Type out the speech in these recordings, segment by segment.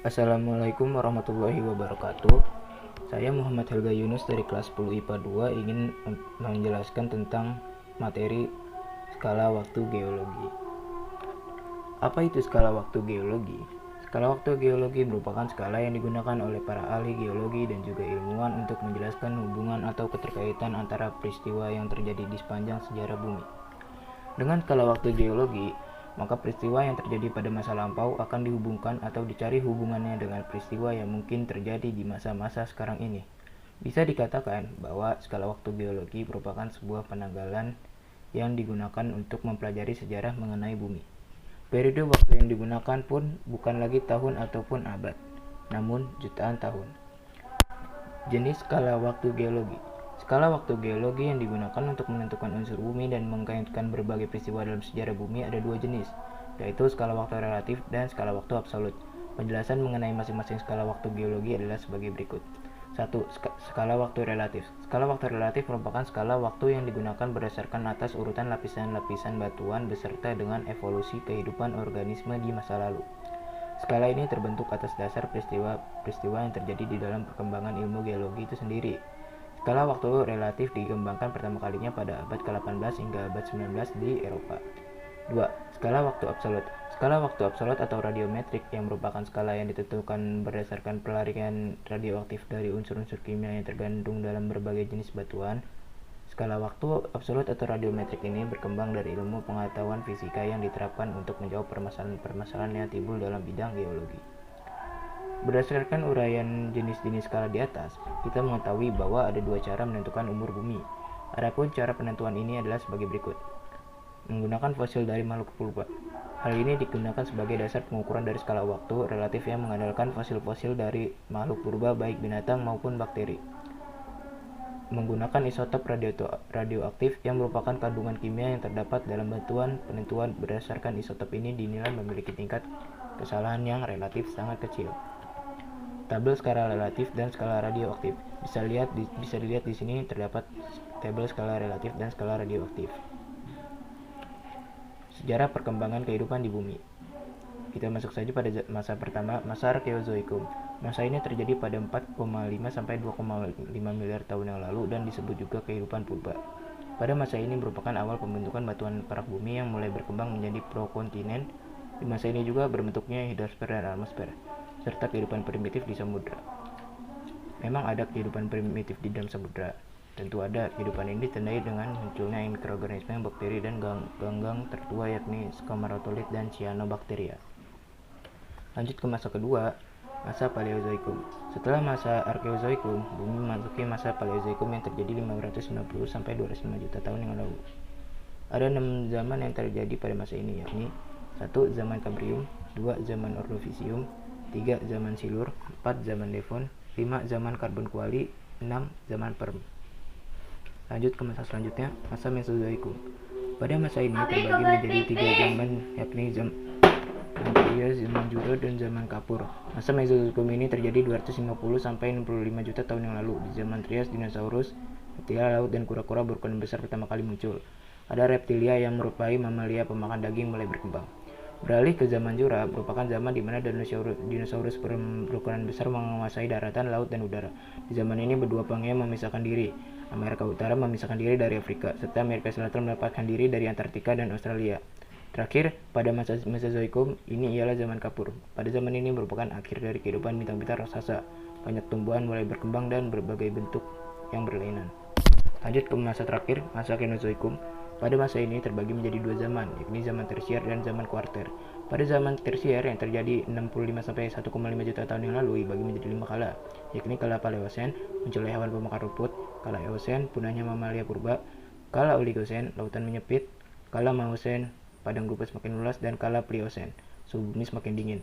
Assalamualaikum warahmatullahi wabarakatuh. Saya Muhammad Helga Yunus dari kelas 10 IPA 2 ingin menjelaskan tentang materi skala waktu geologi. Apa itu skala waktu geologi? Skala waktu geologi merupakan skala yang digunakan oleh para ahli geologi dan juga ilmuwan untuk menjelaskan hubungan atau keterkaitan antara peristiwa yang terjadi di sepanjang sejarah bumi. Dengan skala waktu geologi, maka peristiwa yang terjadi pada masa lampau akan dihubungkan atau dicari hubungannya dengan peristiwa yang mungkin terjadi di masa-masa sekarang ini. Bisa dikatakan bahwa skala waktu geologi merupakan sebuah penanggalan yang digunakan untuk mempelajari sejarah mengenai bumi. Periode waktu yang digunakan pun bukan lagi tahun ataupun abad, namun jutaan tahun. Jenis skala waktu geologi. Skala waktu geologi yang digunakan untuk menentukan unsur bumi dan mengkaitkan berbagai peristiwa dalam sejarah bumi ada dua jenis, yaitu skala waktu relatif dan skala waktu absolut. Penjelasan mengenai masing-masing skala waktu geologi adalah sebagai berikut. 1. Skala waktu relatif. Skala waktu relatif merupakan skala waktu yang digunakan berdasarkan atas urutan lapisan-lapisan batuan beserta dengan evolusi kehidupan organisme di masa lalu. Skala ini terbentuk atas dasar peristiwa yang terjadi di dalam perkembangan ilmu geologi itu sendiri. Skala waktu relatif dikembangkan pertama kalinya pada abad ke-18 hingga abad 19 di Eropa. 2. Skala waktu absolut. Skala waktu absolut atau radiometrik yang merupakan skala yang ditentukan berdasarkan pelarian radioaktif dari unsur-unsur kimia yang tergandung dalam berbagai jenis batuan. Skala waktu absolut atau radiometrik ini berkembang dari ilmu pengetahuan fisika yang diterapkan untuk menjawab permasalahan-permasalahan yang timbul dalam bidang geologi. Berdasarkan uraian jenis-jenis skala di atas, kita mengetahui bahwa ada dua cara menentukan umur bumi. Adapun cara penentuan ini adalah sebagai berikut. Menggunakan fosil dari makhluk purba. Hal ini digunakan sebagai dasar pengukuran dari skala waktu relatif yang mengandalkan fosil-fosil dari makhluk purba baik binatang maupun bakteri. Menggunakan isotop radioaktif yang merupakan kandungan kimia yang terdapat dalam batuan. Penentuan berdasarkan isotop ini dinilai memiliki tingkat kesalahan yang relatif sangat kecil. Tabel skala relatif dan skala radioaktif. Bisa dilihat di sini terdapat tabel skala relatif dan skala radioaktif. Sejarah perkembangan kehidupan di bumi. Kita masuk saja pada masa pertama, masa Arkeozoikum. Masa ini terjadi pada 4,5 sampai 2,5 miliar tahun yang lalu dan disebut juga kehidupan purba. Pada masa ini merupakan awal pembentukan batuan perak bumi yang mulai berkembang menjadi prokontinen. Di masa ini juga berbentuknya hidrosfer dan atmosfer, serta kehidupan primitif di samudra. Memang ada kehidupan primitif di dalam samudra. Tentu ada. Kehidupan ini ditandai dengan munculnya mikroorganisme, bakteri, dan ganggang tertua yakni Scamarotolith dan Cyanobacteria. Lanjut ke masa kedua, masa Paleozoikum. Setelah masa Arkeozoikum, bumi memasuki masa Paleozoikum yang terjadi 590 sampai 205 juta tahun yang lalu. Ada 6 zaman yang terjadi pada masa ini, yakni 1. Zaman Kambrium, 2. Zaman Ordovisium, 3. Zaman Silur, 4. Zaman Devon, 5. Zaman Karbon Kuali, 6. Zaman Perm. Lanjut ke masa selanjutnya, masa Mesozoikum. Pada masa ini terbagi menjadi 3 zaman, yakni zaman Trias, zaman Jura, dan zaman Kapur. Masa Mesozoikum ini terjadi 250 sampai 65 juta tahun yang lalu. Di zaman Trias, dinosaurus, reptilia laut, dan kura-kura berukuran besar pertama kali muncul. Ada reptilia yang merupai mamalia pemakan daging mulai berkembang. Beralih ke zaman Jura, merupakan zaman di mana dinosaurus berukuran besar menguasai daratan, laut, dan udara. Di zaman ini berdua pangea memisahkan diri. Amerika Utara memisahkan diri dari Afrika, serta Amerika Selatan mendapatkan diri dari Antartika dan Australia. Terakhir, pada masa Mesozoikum, ini ialah zaman Kapur. Pada zaman ini merupakan akhir dari kehidupan bintang-bintang raksasa. Banyak tumbuhan mulai berkembang dan berbagai bentuk yang berlainan. Lanjut ke masa terakhir, masa Kenozoikum. Pada masa ini terbagi menjadi 2 zaman, yakni zaman tersier dan zaman kuarter. Pada zaman tersier yang terjadi 65 sampai 1,5 juta tahun yang lalu dibagi menjadi 5 kala, yakni kala Paleosen, munculnya hewan pemakan rumput; kala Eosen, punahnya mamalia purba; kala Oligosen, lautan menyempit; kala Maosen, padang rumput semakin luas; dan kala Pliosen, suhu bumi semakin dingin.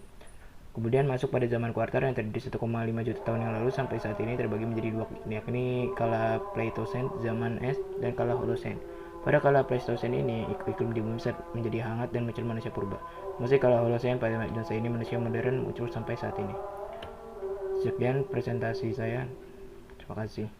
Kemudian masuk pada zaman kuarter yang terjadi 1,5 juta tahun yang lalu sampai saat ini terbagi menjadi 2, yakni kala Pleistocene, zaman es, dan kala Holosen. Pada kala Pleistocene ini, iklim di bumi menjadi hangat dan muncul manusia purba. Meski kala Holosen, pada masa ini manusia modern muncul sampai saat ini. Sekian presentasi saya. Terima kasih.